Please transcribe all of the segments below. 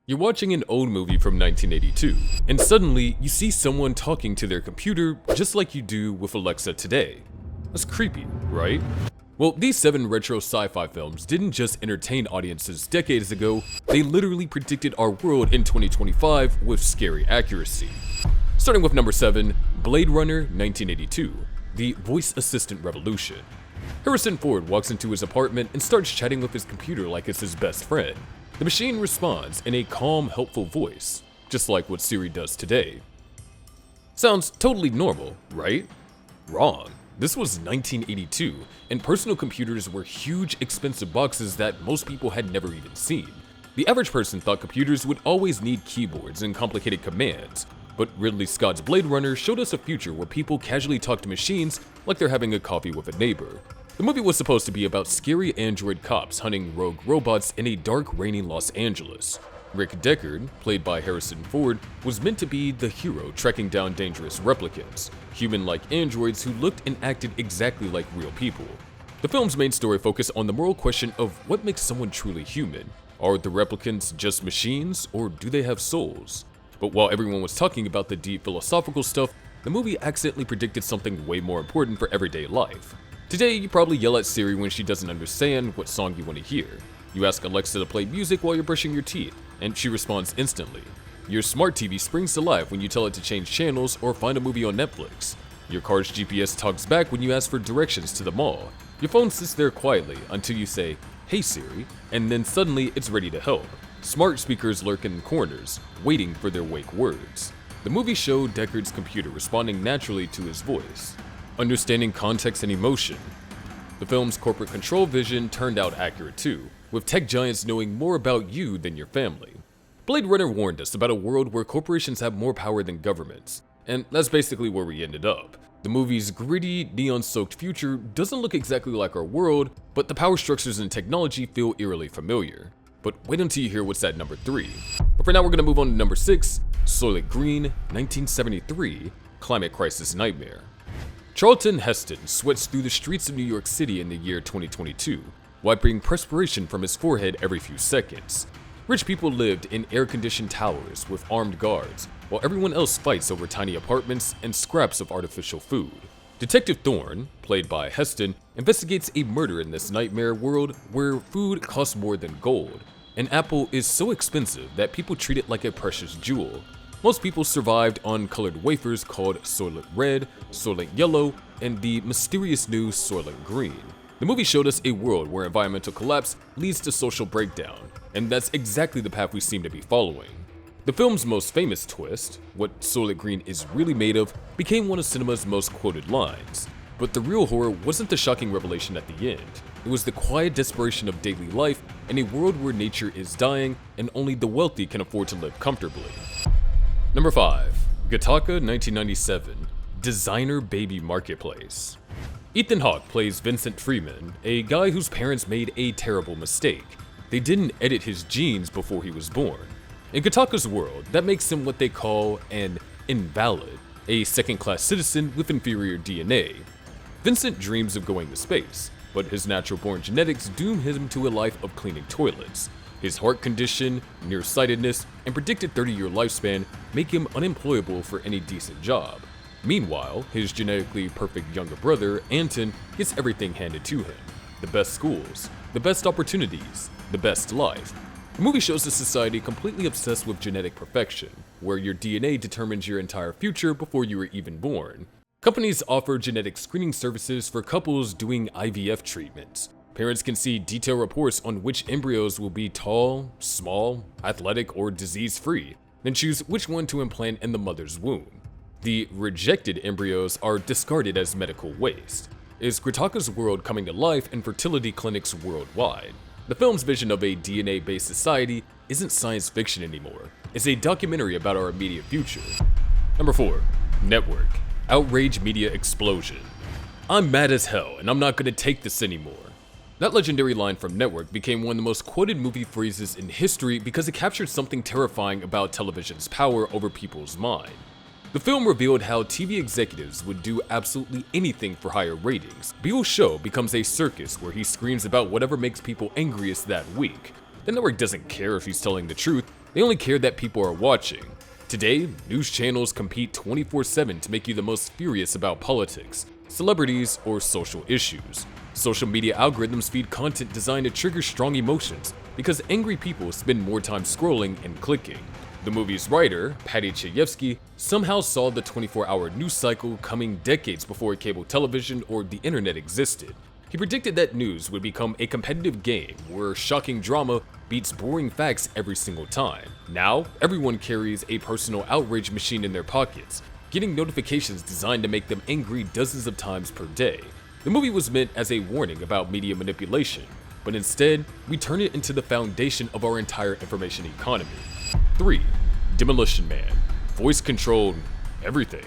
You're watching an old movie from 1982, and suddenly you see someone talking to their computer just like you do with Alexa today. That's creepy, right? Well, these 7 retro sci-fi films didn't just entertain audiences decades ago, they literally predicted our world in 2025 with scary accuracy. Starting with number 7, Blade Runner 1982, the voice assistant revolution. Harrison Ford walks into his apartment and starts chatting with his computer like it's his best friend. The machine responds in a calm, helpful voice, just like what Siri does today. Sounds totally normal, right? Wrong. This was 1982, and personal computers were huge, expensive boxes that most people had never even seen. The average person thought computers would always need keyboards and complicated commands, but Ridley Scott's Blade Runner showed us a future where people casually talk to machines like they're having a coffee with a neighbor. The movie was supposed to be about scary android cops hunting rogue robots in a dark, rainy Los Angeles. Rick Deckard, played by Harrison Ford, was meant to be the hero tracking down dangerous replicants, human-like androids who looked and acted exactly like real people. The film's main story focused on the moral question of what makes someone truly human. Are the replicants just machines, or do they have souls? But while everyone was talking about the deep philosophical stuff, the movie accidentally predicted something way more important for everyday life. Today, you probably yell at Siri when she doesn't understand what song you want to hear. You ask Alexa to play music while you're brushing your teeth, and she responds instantly. Your smart TV springs to life when you tell it to change channels or find a movie on Netflix. Your car's GPS talks back when you ask for directions to the mall. Your phone sits there quietly until you say, "Hey Siri," and then suddenly it's ready to help. Smart speakers lurk in corners, waiting for their wake words. The movie showed Deckard's computer responding naturally to his voice, understanding context and emotion. The film's corporate control vision turned out accurate too, with tech giants knowing more about you than your family. Blade Runner warned us about a world where corporations have more power than governments, and that's basically where we ended up. The movie's gritty, neon-soaked future doesn't look exactly like our world, but the power structures and technology feel eerily familiar. But wait until you hear what's at number 3. But for now, we're gonna move on to number 6, Soylent Green 1973, Climate Crisis Nightmare. Charlton Heston sweats through the streets of New York City in the year 2022, wiping perspiration from his forehead every few seconds. Rich people lived in air-conditioned towers with armed guards, while everyone else fights over tiny apartments and scraps of artificial food. Detective Thorne, played by Heston, investigates a murder in this nightmare world where food costs more than gold. An apple is so expensive that people treat it like a precious jewel. Most people survived on colored wafers called Soylent Red, Soylent Yellow, and the mysterious new Soylent Green. The movie showed us a world where environmental collapse leads to social breakdown, and that's exactly the path we seem to be following. The film's most famous twist, what Soylent Green is really made of, became one of cinema's most quoted lines. But the real horror wasn't the shocking revelation at the end. It was the quiet desperation of daily life in a world where nature is dying and only the wealthy can afford to live comfortably. Number 5. Gattaca 1997, Designer Baby Marketplace. Ethan Hawke plays Vincent Freeman, a guy whose parents made a terrible mistake. They didn't edit his genes before he was born. In Gattaca's world, that makes him what they call an invalid, a second-class citizen with inferior DNA. Vincent dreams of going to space, but his natural-born genetics doom him to a life of cleaning toilets. His heart condition, nearsightedness, and predicted 30-year lifespan make him unemployable for any decent job. Meanwhile, his genetically perfect younger brother, Anton, gets everything handed to him. The best schools, the best opportunities, the best life. The movie shows a society completely obsessed with genetic perfection, where your DNA determines your entire future before you were even born. Companies offer genetic screening services for couples doing IVF treatments. Parents can see detailed reports on which embryos will be tall, small, athletic, or disease-free, then choose which one to implant in the mother's womb. The rejected embryos are discarded as medical waste. Is Gattaca's world coming to life in fertility clinics worldwide? The film's vision of a DNA-based society isn't science fiction anymore. It's a documentary about our immediate future. Number 4. Network. Outrage media explosion. I'm mad as hell, and I'm not gonna take this anymore. That legendary line from Network became one of the most quoted movie phrases in history because it captured something terrifying about television's power over people's mind. The film revealed how TV executives would do absolutely anything for higher ratings. Beale's show becomes a circus where he screams about whatever makes people angriest that week. The network doesn't care if he's telling the truth, They only care that people are watching. Today, news channels compete 24/7 to make you the most furious about politics, celebrities, or social issues. Social media algorithms feed content designed to trigger strong emotions because angry people spend more time scrolling and clicking. The movie's writer, Patty Chayefsky, somehow saw the 24-hour news cycle coming decades before cable television or the internet existed. He predicted that news would become a competitive game where shocking drama beats boring facts every single time. Now, everyone carries a personal outrage machine in their pockets, getting notifications designed to make them angry dozens of times per day. The movie was meant as a warning about media manipulation, but instead, we turn it into the foundation of our entire information economy. 3. Demolition Man. Voice-controlled everything.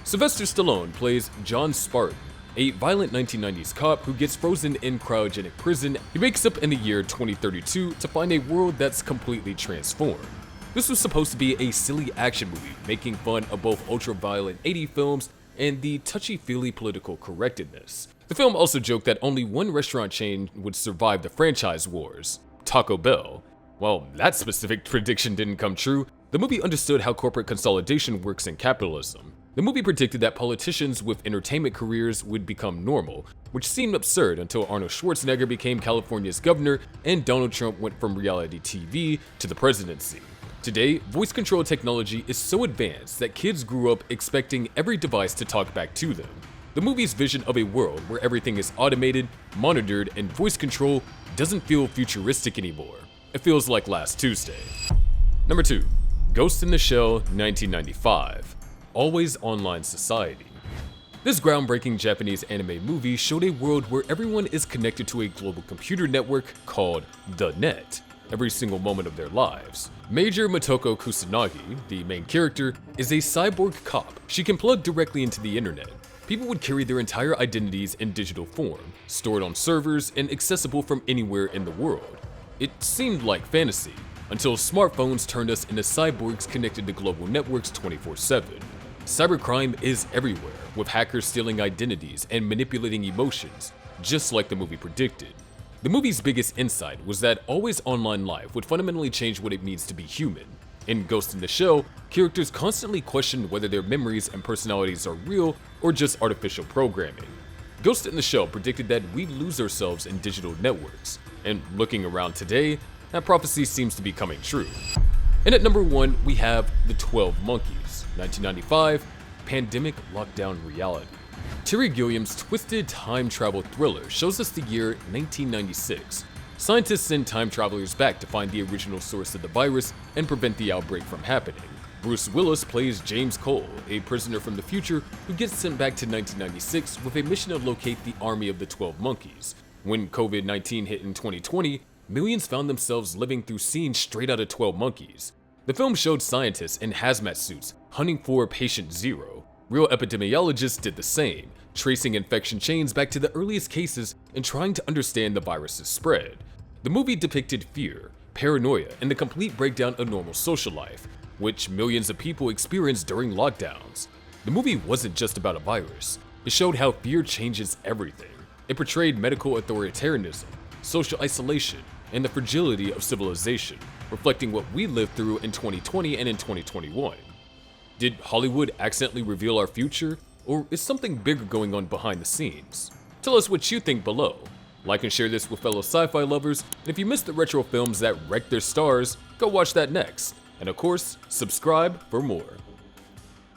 Sylvester Stallone plays John Spartan, a violent 1990s cop who gets frozen in cryogenic prison. He wakes up in the year 2032 to find a world that's completely transformed. This was supposed to be a silly action movie, making fun of both ultra-violent 80s films and the touchy-feely political correctness. The film also joked that only one restaurant chain would survive the franchise wars, Taco Bell. While that specific prediction didn't come true, the movie understood how corporate consolidation works in capitalism. The movie predicted that politicians with entertainment careers would become normal, which seemed absurd until Arnold Schwarzenegger became California's governor and Donald Trump went from reality TV to the presidency. Today, voice control technology is so advanced that kids grew up expecting every device to talk back to them. The movie's vision of a world where everything is automated, monitored, and voice control doesn't feel futuristic anymore. It feels like last Tuesday. Number 2. Ghost in the Shell 1995. Always Online Society. This groundbreaking Japanese anime movie showed a world where everyone is connected to a global computer network called the Net every single moment of their lives. Major Motoko Kusanagi, the main character, is a cyborg cop. She can plug directly into the internet. People would carry their entire identities in digital form, stored on servers and accessible from anywhere in the world. It seemed like fantasy, until smartphones turned us into cyborgs connected to global networks 24/7. Cybercrime is everywhere, with hackers stealing identities and manipulating emotions, just like the movie predicted. The movie's biggest insight was that always online life would fundamentally change what it means to be human. In Ghost in the Shell, characters constantly question whether their memories and personalities are real or just artificial programming. Ghost in the Shell predicted that we'd lose ourselves in digital networks, and looking around today, that prophecy seems to be coming true. And at number 1, we have The 12 Monkeys, 1995, Pandemic Lockdown Reality. Terry Gilliam's twisted time travel thriller shows us the year 1996. Scientists send time travelers back to find the original source of the virus and prevent the outbreak from happening. Bruce Willis plays James Cole, a prisoner from the future who gets sent back to 1996 with a mission to locate the army of the 12 Monkeys. When COVID-19 hit in 2020, millions found themselves living through scenes straight out of 12 Monkeys. The film showed scientists in hazmat suits hunting for patient zero. Real epidemiologists did the same, tracing infection chains back to the earliest cases and trying to understand the virus's spread. The movie depicted fear, paranoia, and the complete breakdown of normal social life, which millions of people experienced during lockdowns. The movie wasn't just about a virus. It showed how fear changes everything. It portrayed medical authoritarianism, social isolation, and the fragility of civilization, reflecting what we lived through in 2020 and in 2021. Did Hollywood accidentally reveal our future, or is something bigger going on behind the scenes? Tell us what you think below. Like and share this with fellow sci-fi lovers, and if you missed the retro films that wrecked their stars, go watch that next. And of course, subscribe for more.